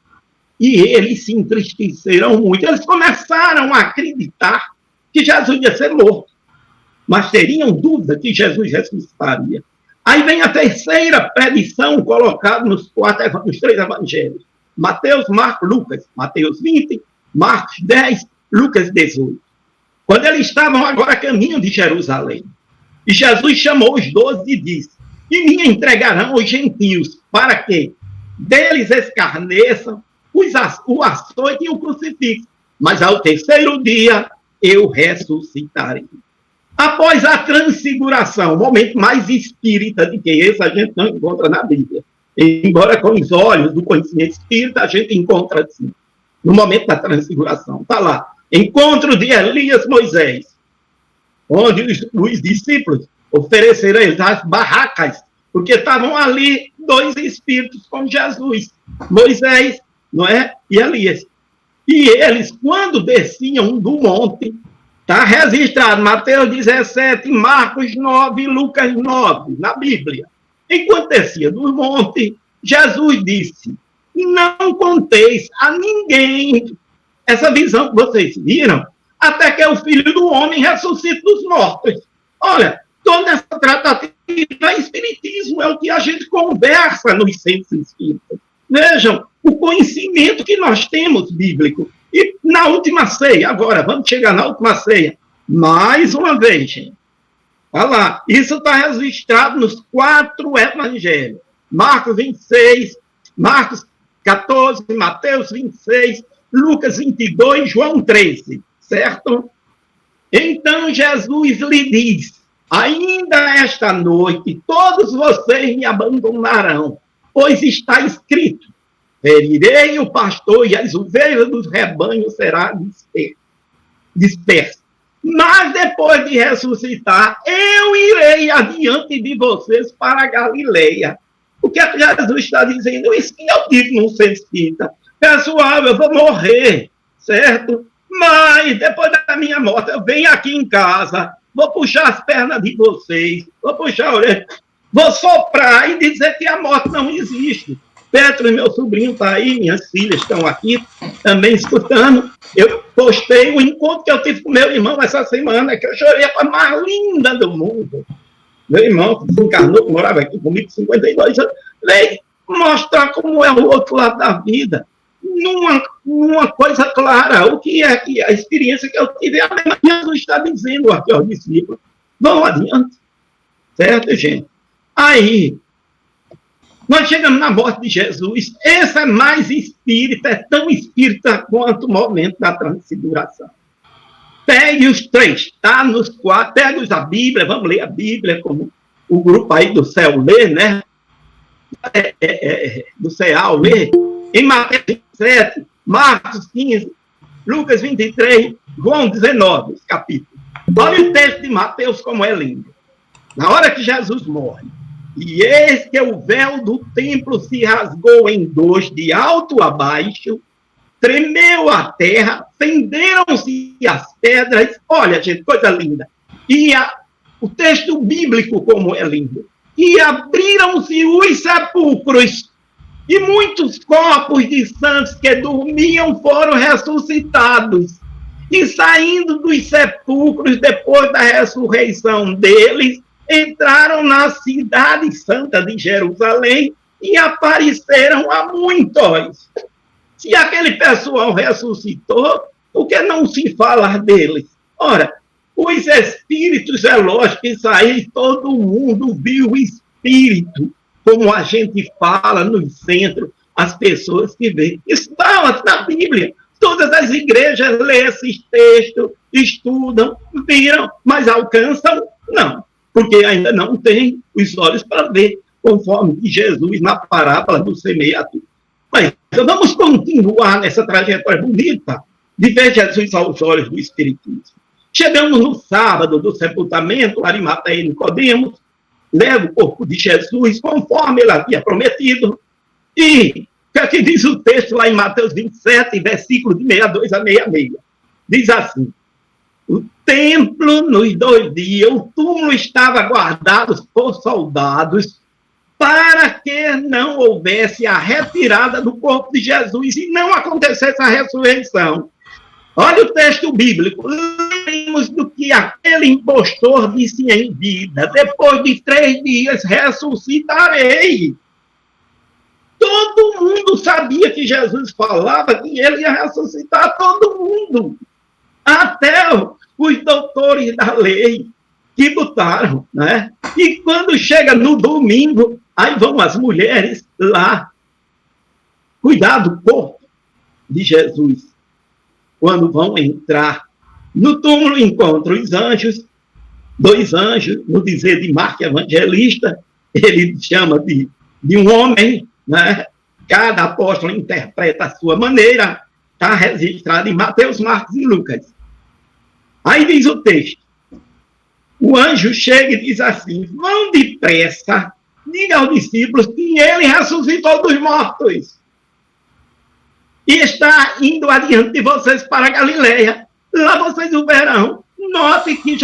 [SPEAKER 2] E eles se entristeceram muito. Eles começaram a acreditar que Jesus ia ser morto, mas teriam dúvida que Jesus ressuscitaria. Aí vem a terceira predição colocada nos 3 evangelhos. Mateus, Marcos, Lucas. Mateus 20, Marcos 10, Lucas 18. Quando eles estavam agora a caminho de Jerusalém, e Jesus chamou os 12 e disse: e me entregarão os gentios, para que deles escarneçam, o açoite e o crucifixo, mas ao terceiro dia eu ressuscitarei. Após a transfiguração, o momento mais espírita de que esse a gente não encontra na Bíblia. Embora com os olhos do conhecimento espírita, a gente encontra assim. No momento da transfiguração, está lá. Encontro de Elias e Moisés, onde os discípulos ofereceram as barracas, porque estavam ali 2 espíritos com Jesus, Moisés, não é? E Elias. E eles, quando desciam do monte, está registrado Mateus 17, Marcos 9, Lucas 9, na Bíblia. Enquanto descia do monte, Jesus disse: não conteis a ninguém essa visão que vocês viram, até que o Filho do Homem ressuscite dos mortos. Olha, toda essa tratativa é espiritismo, é o que a gente conversa nos centros espíritas. Vejam o conhecimento que nós temos bíblico. E na última ceia, agora, vamos chegar na última ceia, mais uma vez, gente. Olha lá, isso está registrado nos 4 evangelhos. Marcos 26, Marcos 14, Mateus 26, Lucas 22, João 13, certo? Então Jesus lhe diz: ainda esta noite todos vocês me abandonarão, pois está escrito: ferirei o pastor e as ovelhas dos rebanhos serão dispersas. Mas depois de ressuscitar, eu irei adiante de vocês para a Galileia. O que é que Jesus está dizendo? Isso que eu digo no centro espírita. Pessoal, eu vou morrer, certo? Mas depois da minha morte, eu venho aqui em casa, vou puxar as pernas de vocês, vou puxar a orelha, vou soprar e dizer que a morte não existe. Petro, meu sobrinho, está aí, minhas filhas estão aqui também escutando. Eu postei o encontro que eu tive com meu irmão essa semana, que eu chorei a coisa mais linda do mundo. Meu irmão, que desencarnou, que morava aqui comigo, 52 anos, veio mostrar como é o outro lado da vida. Numa coisa clara, o que é que a experiência que eu tive, a mesma que Jesus está dizendo aqui aos discípulos. Vão adiante. Certo, gente? Aí, nós chegamos na morte de Jesus. Esse é mais espírita, é tão espírita quanto o momento da transfiguração. Pegue os 3, tá? Nos 4, pegue a Bíblia, vamos ler a Bíblia, como o grupo aí do céu lê, né? Do céu lê. Em Mateus 27, Marcos 15, Lucas 23, João 19, capítulo. Olha o texto de Mateus como é lindo. Na hora que Jesus morre, e eis que o véu do templo se rasgou em 2, de alto a baixo, tremeu a terra, fenderam-se as pedras. Olha, gente, coisa linda. E o texto bíblico como é lindo. E abriram-se os sepulcros, e muitos corpos de santos que dormiam foram ressuscitados. E saindo dos sepulcros, depois da ressurreição deles, entraram na cidade santa de Jerusalém e apareceram a muitos. Se aquele pessoal ressuscitou, por que não se falar deles? Ora, os espíritos, é lógico que isso aí todo mundo viu o espírito, como a gente fala no centro, as pessoas que veem. Isso está na Bíblia. Todas as igrejas lêem esses textos, estudam, viram, mas alcançam? Não, porque ainda não tem os olhos para ver, conforme Jesus na parábola do semeador. Mas vamos continuar nessa trajetória bonita de ver Jesus aos olhos do Espiritismo. Chegamos no sábado do sepultamento, Arimateia e Nicodemos leva o corpo de Jesus, conforme ele havia prometido, E o que é que diz o texto lá em Mateus 27, versículo de 62 a 66? Diz assim: o templo, nos 2 dias, o túmulo estava guardado por soldados para que não houvesse a retirada do corpo de Jesus e não acontecesse a ressurreição. Olha o texto bíblico. Lembremos do que aquele impostor disse em vida: depois de 3 dias ressuscitarei. Todo mundo sabia que Jesus falava que ele ia ressuscitar, todo mundo. Até os doutores da lei que botaram, né? E quando chega no domingo, aí vão as mulheres lá cuidar do corpo de Jesus. Quando vão entrar no túmulo, encontram os anjos, 2 anjos, no dizer de Marcos Evangelista, ele chama de um homem, né? Cada apóstolo interpreta a sua maneira, está registrado em Mateus, Marcos e Lucas. Aí diz o texto, o anjo chega e diz assim: vão depressa, diga aos discípulos que ele ressuscitou dos mortos e está indo adiante de vocês para a Galileia. Lá vocês o verão. Note que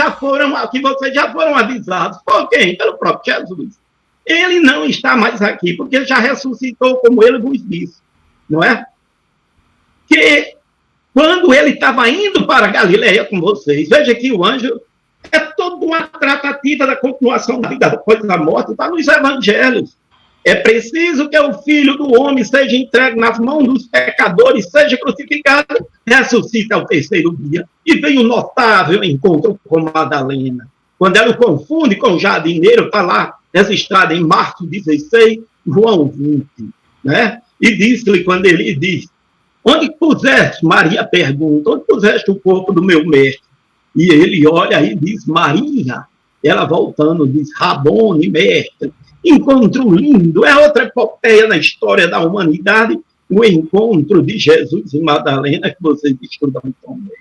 [SPEAKER 2] vocês já foram avisados. Por quem? Pelo próprio Jesus. Ele não está mais aqui, porque já ressuscitou, como ele vos disse. Não é? Que quando ele estava indo para a Galileia com vocês, veja que o anjo é toda uma tratativa da continuação da vida depois da morte, está nos evangelhos. É preciso que o Filho do Homem seja entregue nas mãos dos pecadores, seja crucificado, ressuscita ao 3º dia. E vem um notável encontro com Madalena. Quando ela o confunde com o jardineiro, está lá registrado em Marcos 16, João 20. Né? E disse-lhe, quando ele diz: onde puseste? Maria pergunta: onde puseste o corpo do meu mestre? E ele olha e diz: Maria. Ela voltando diz: Rabone, mestre. Encontro lindo, é outra epopeia na história da humanidade, o encontro de Jesus e Madalena, que vocês estudam tão bem.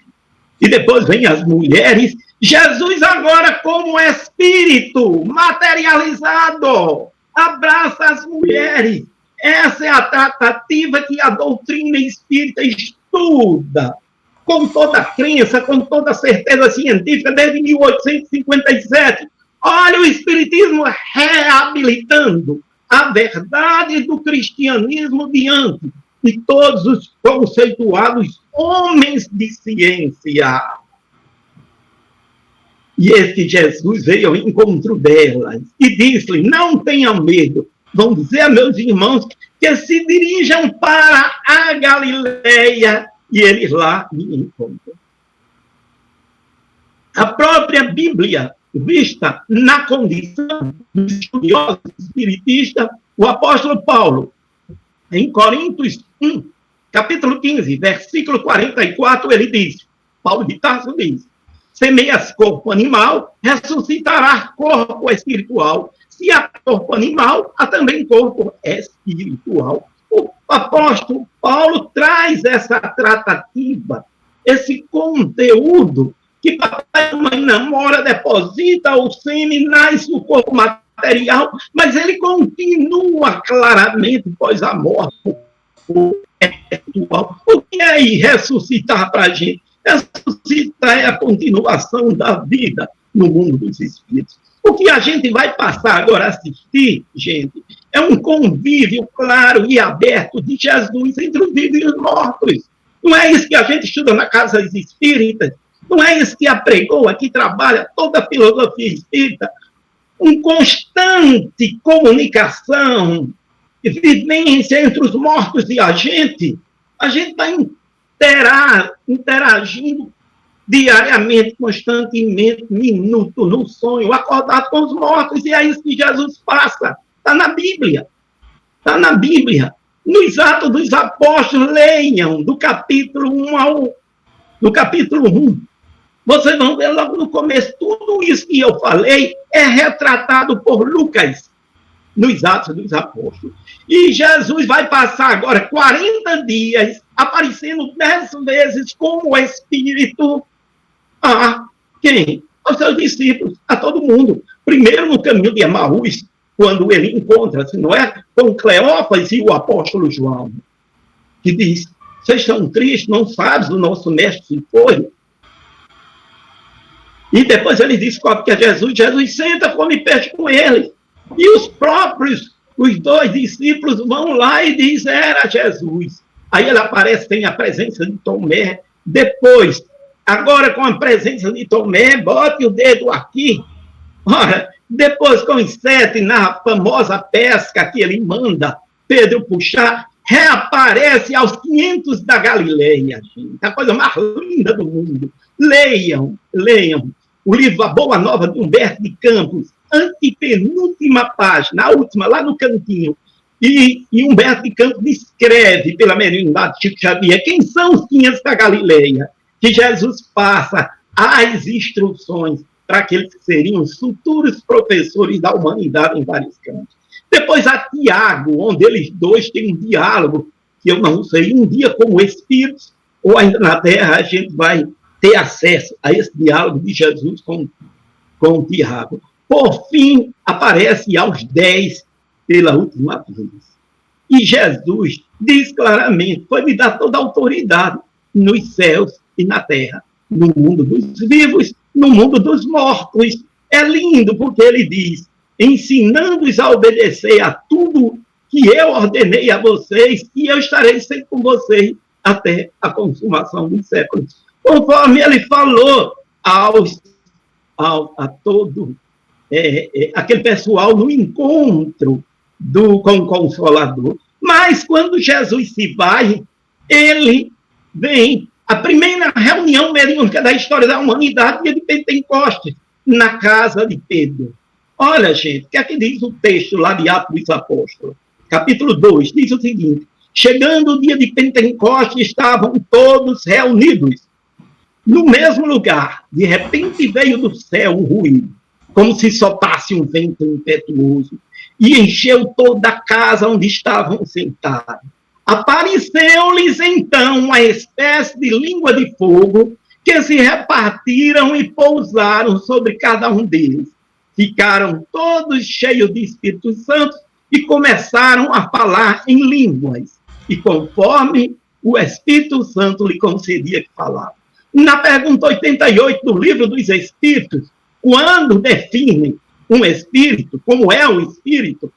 [SPEAKER 2] E depois vem as mulheres, Jesus agora como espírito materializado, abraça as mulheres. Essa é a tratativa que a doutrina espírita estuda, com toda a crença, com toda a certeza científica, desde 1857. Olha o espiritismo reabilitando a verdade do cristianismo diante de todos os conceituados homens de ciência. E este Jesus veio ao encontro delas e disse-lhe: não tenham medo. Vão dizer a meus irmãos que se dirijam para a Galileia, e eles lá me encontram. A própria Bíblia, vista na condição dos estudiosos espiritistas, o apóstolo Paulo, em Coríntios 1, capítulo 15, versículo 44, ele diz, Paulo de Tarso diz: semeias corpo animal, ressuscitará corpo espiritual. Se há corpo animal, há também corpo espiritual. O apóstolo Paulo traz essa tratativa, esse conteúdo que papai e mamãe namora, deposita o sêmen, nasce o corpo material, mas ele continua claramente pós a morte. O que é aí ressuscitar para a gente? Ressuscitar é a continuação da vida no mundo dos espíritos. O que a gente vai passar agora a assistir, gente, é um convívio claro e aberto de Jesus entre os vivos e os mortos. Não é isso que a gente estuda na casa espírita. Não é isso que apregou, aqui trabalha toda a filosofia espírita. Uma constante comunicação, vivência entre os mortos e a gente está interagindo diariamente, constantemente, minuto, no sonho, acordado com os mortos, e é isso que Jesus passa. Está na Bíblia. Está na Bíblia. Nos Atos dos Apóstolos, leiam do capítulo 1. Vocês vão ver logo no começo, tudo isso que eu falei é retratado por Lucas nos Atos dos Apóstolos. E Jesus vai passar agora 40 dias aparecendo 10 vezes como Espírito a quem? Aos seus discípulos, a todo mundo. Primeiro no caminho de Emaús, quando ele encontra-se, não é, com Cleófas e o apóstolo João, que diz, vocês estão tristes, não sabem, o nosso mestre se foi. E depois ele descobre que é Jesus, Jesus senta, come peixe com ele. E os dois discípulos vão lá e dizem, era Jesus. Aí ele aparece, tem a presença de Tomé. Depois, agora com a presença de Tomé, bote o dedo aqui. Ora, depois com os 7, na famosa pesca que ele manda Pedro puxar, reaparece aos 500 da Galileia, gente. A coisa mais linda do mundo. Leiam o livro A Boa Nova de Humberto de Campos, antepenúltima página, a última, lá no cantinho. E Humberto de Campos descreve, pela mediunidade de Chico Xavier, quem são os 500 da Galileia, que Jesus passa as instruções para aqueles que seriam os futuros professores da humanidade em vários campos. Depois a Tiago, onde eles dois têm um diálogo, que eu não sei, um dia como espíritos, ou ainda na Terra, a gente vai ter acesso a esse diálogo de Jesus com o Tiago. Por fim, aparece aos 10 pela última vez. E Jesus diz claramente, foi-me dar toda a autoridade nos céus e na terra, no mundo dos vivos, no mundo dos mortos. É lindo porque ele diz, ensinando-os a obedecer a tudo que eu ordenei a vocês, e eu estarei sempre com vocês até a consumação dos séculos. Conforme ele falou a todo aquele pessoal no encontro com o Consolador. Mas quando Jesus se vai, ele vem, a primeira reunião mediúnica da história da humanidade, dia de Pentecostes, na casa de Pedro. Olha, gente, o que é que diz o texto lá de Atos dos Apóstolos? Capítulo 2, diz o seguinte, chegando o dia de Pentecostes, estavam todos reunidos no mesmo lugar. De repente veio do céu um ruído, como se soltasse um vento impetuoso, e encheu toda a casa onde estavam sentados. Apareceu-lhes então uma espécie de língua de fogo, que se repartiram e pousaram sobre cada um deles. Ficaram todos cheios de Espírito Santo e começaram a falar em línguas, e conforme o Espírito Santo lhe concedia que falava. Na pergunta 88 do Livro dos Espíritos, quando definem um espírito, como é o espírito,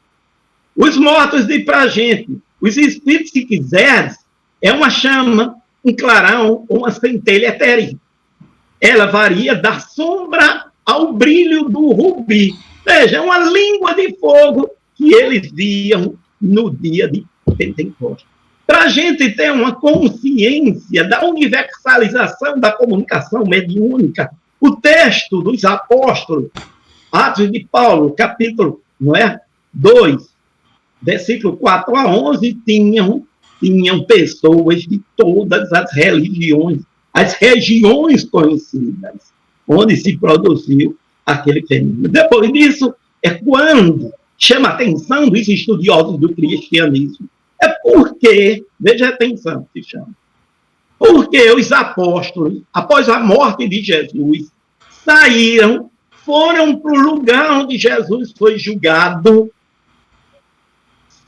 [SPEAKER 2] os mortos dizem para a gente, os espíritos, se quiseres, é uma chama, um clarão ou uma centelha etérea. Ela varia da sombra ao brilho do rubi. Veja, é uma língua de fogo que eles viam no dia de Pentecostes. Para a gente ter uma consciência da universalização da comunicação mediúnica, o texto dos apóstolos, Atos de Paulo, capítulo 2, versículo 4 a 11, tinham pessoas de todas as religiões, as regiões conhecidas, onde se produziu aquele fenômeno. Depois disso, é quando chama a atenção dos estudiosos do cristianismo. É porque, veja a atenção que se chama, porque os apóstolos, após a morte de Jesus, saíram, foram para o lugar onde Jesus foi julgado,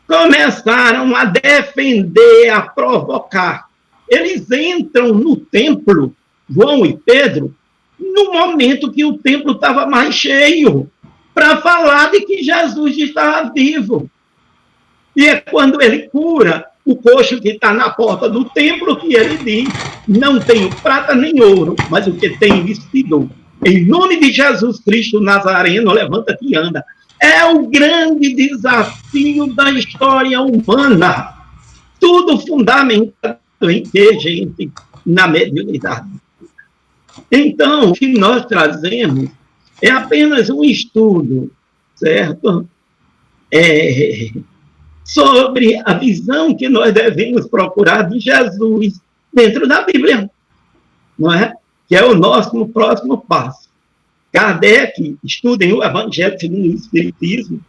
[SPEAKER 2] começaram a defender, a provocar. Eles entram no templo, João e Pedro, no momento que o templo estava mais cheio, para falar de que Jesus estava vivo. E é quando ele cura o coxo que está na porta do templo que ele diz, não tenho prata nem ouro, mas o que tenho lhes te dou. Em nome de Jesus Cristo Nazareno, levanta-te e anda. É o grande desafio da história humana. Tudo fundamentado em ter gente na mediunidade. Então, o que nós trazemos é apenas um estudo, certo? Sobre a visão que nós devemos procurar de Jesus dentro da Bíblia, não é? Que é o nosso próximo passo. Kardec, estudem o Evangelho segundo o Espiritismo,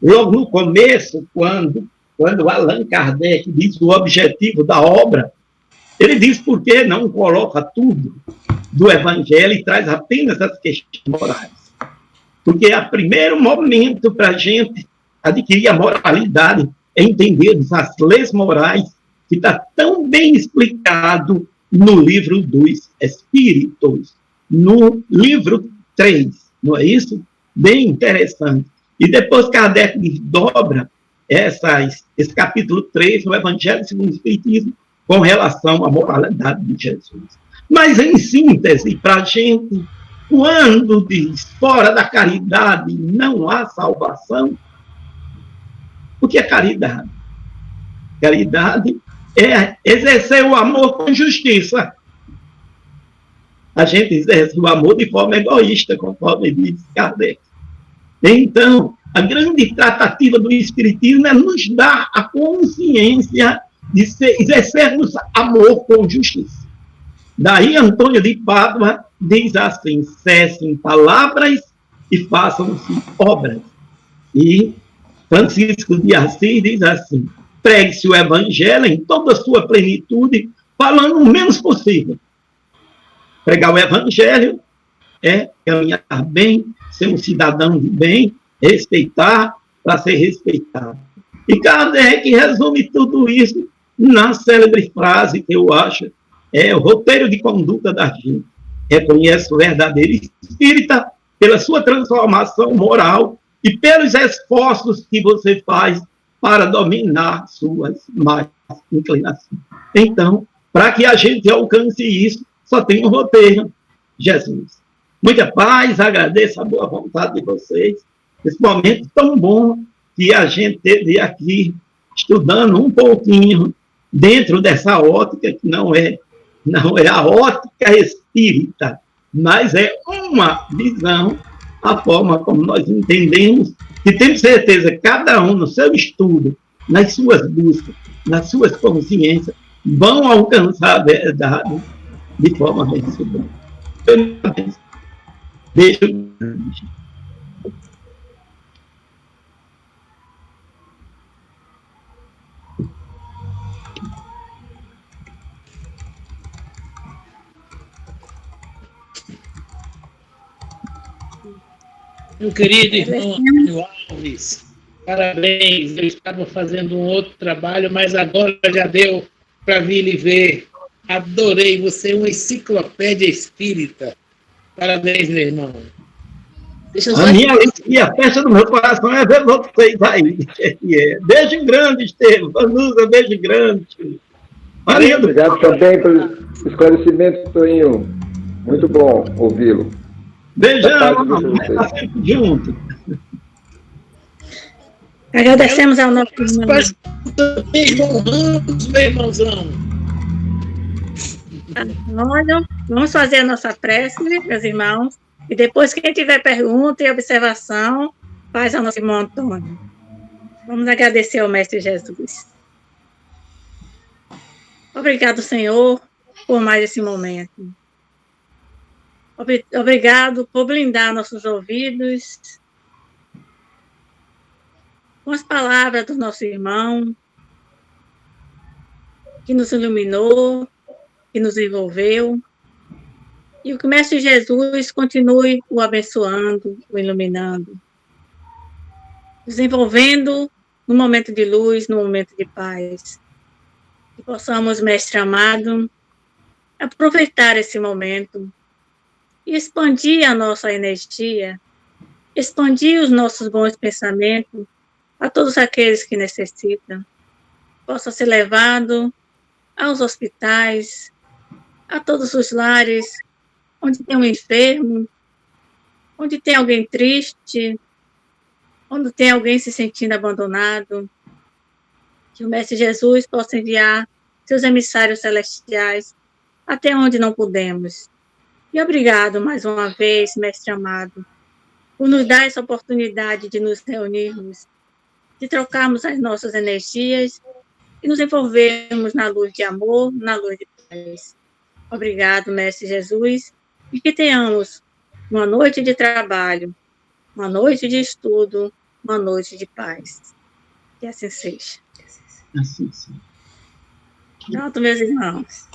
[SPEAKER 2] logo no começo, quando Allan Kardec diz o objetivo da obra, ele diz por que não coloca tudo do Evangelho e traz apenas as questões morais. Porque o primeiro momento para a gente adquirir a moralidade é entender as leis morais, que está tão bem explicado no livro dos Espíritos, no livro 3, não é isso? Bem interessante. E depois Kardec desdobra esse capítulo 3 no Evangelho segundo o Espiritismo com relação à moralidade de Jesus. Mas, em síntese, para a gente, quando diz fora da caridade não há salvação, o que é caridade? Caridade é exercer o amor com justiça. A gente exerce o amor de forma egoísta, conforme diz Kardec. Então, a grande tratativa do Espiritismo é nos dar a consciência de exercermos amor com justiça. Daí, Antônio de Pádua diz assim: cessem palavras e façam-se obras. E Francisco de Assis diz assim: pregue-se o Evangelho em toda a sua plenitude, falando o menos possível. Pregar o Evangelho é caminhar bem, ser um cidadão de bem, respeitar para ser respeitado. E Kardec resume tudo isso na célebre frase que eu acho é o roteiro de conduta da gente. Reconhece o verdadeiro espírita pela sua transformação moral e pelos esforços que você faz para dominar suas más inclinações. Então, para que a gente alcance isso, só tem um roteiro: Jesus. Muita paz, agradeço a boa vontade de vocês. Esse momento tão bom que a gente teve aqui, estudando um pouquinho dentro dessa ótica, que não é a ótica espírita, mas é uma visão, a forma como nós entendemos, que temos certeza que cada um no seu estudo, nas suas buscas, nas suas consciências, vão alcançar a verdade de forma vencedora. Beijo grande.
[SPEAKER 3] Meu querido irmão Antônio Alves, parabéns. Eu estava fazendo um outro trabalho, mas agora já deu para vir lhe ver. Adorei, você é uma enciclopédia espírita. Parabéns, meu irmão.
[SPEAKER 2] A minha alegria, a festa do meu coração é ver vocês aí. Beijo grande, Estevam. Vanusa, beijo grande. Marido.
[SPEAKER 4] Obrigado também pelo esclarecimento, Toninho. Muito bom ouvi-lo.
[SPEAKER 2] Beijão, tá sempre junto.
[SPEAKER 1] Agradecemos ao nosso irmão.
[SPEAKER 3] Meu irmãozão.
[SPEAKER 1] Vamos fazer a nossa prece, meus irmãos, e depois, quem tiver pergunta e observação, faz ao nosso irmão Antônio. Vamos agradecer ao Mestre Jesus. Obrigado, Senhor, por mais esse momento. Obrigado por blindar nossos ouvidos com as palavras do nosso irmão, que nos iluminou, que nos envolveu, e o que o Mestre Jesus continue o abençoando, o iluminando, desenvolvendo no momento de luz, no momento de paz. Que possamos, Mestre amado, aproveitar esse momento e expandir a nossa energia, expandir os nossos bons pensamentos a todos aqueles que necessitam. Possa ser levado aos hospitais, a todos os lares, onde tem um enfermo, onde tem alguém triste, onde tem alguém se sentindo abandonado. Que o Mestre Jesus possa enviar seus emissários celestiais até onde não podemos. E obrigado mais uma vez, Mestre amado, por nos dar essa oportunidade de nos reunirmos, de trocarmos as nossas energias e nos envolvermos na luz de amor, na luz de paz. Obrigado, Mestre Jesus, e que tenhamos uma noite de trabalho, uma noite de estudo, uma noite de paz. Que assim seja.
[SPEAKER 2] Assim sim.
[SPEAKER 1] Pronto, meus irmãos.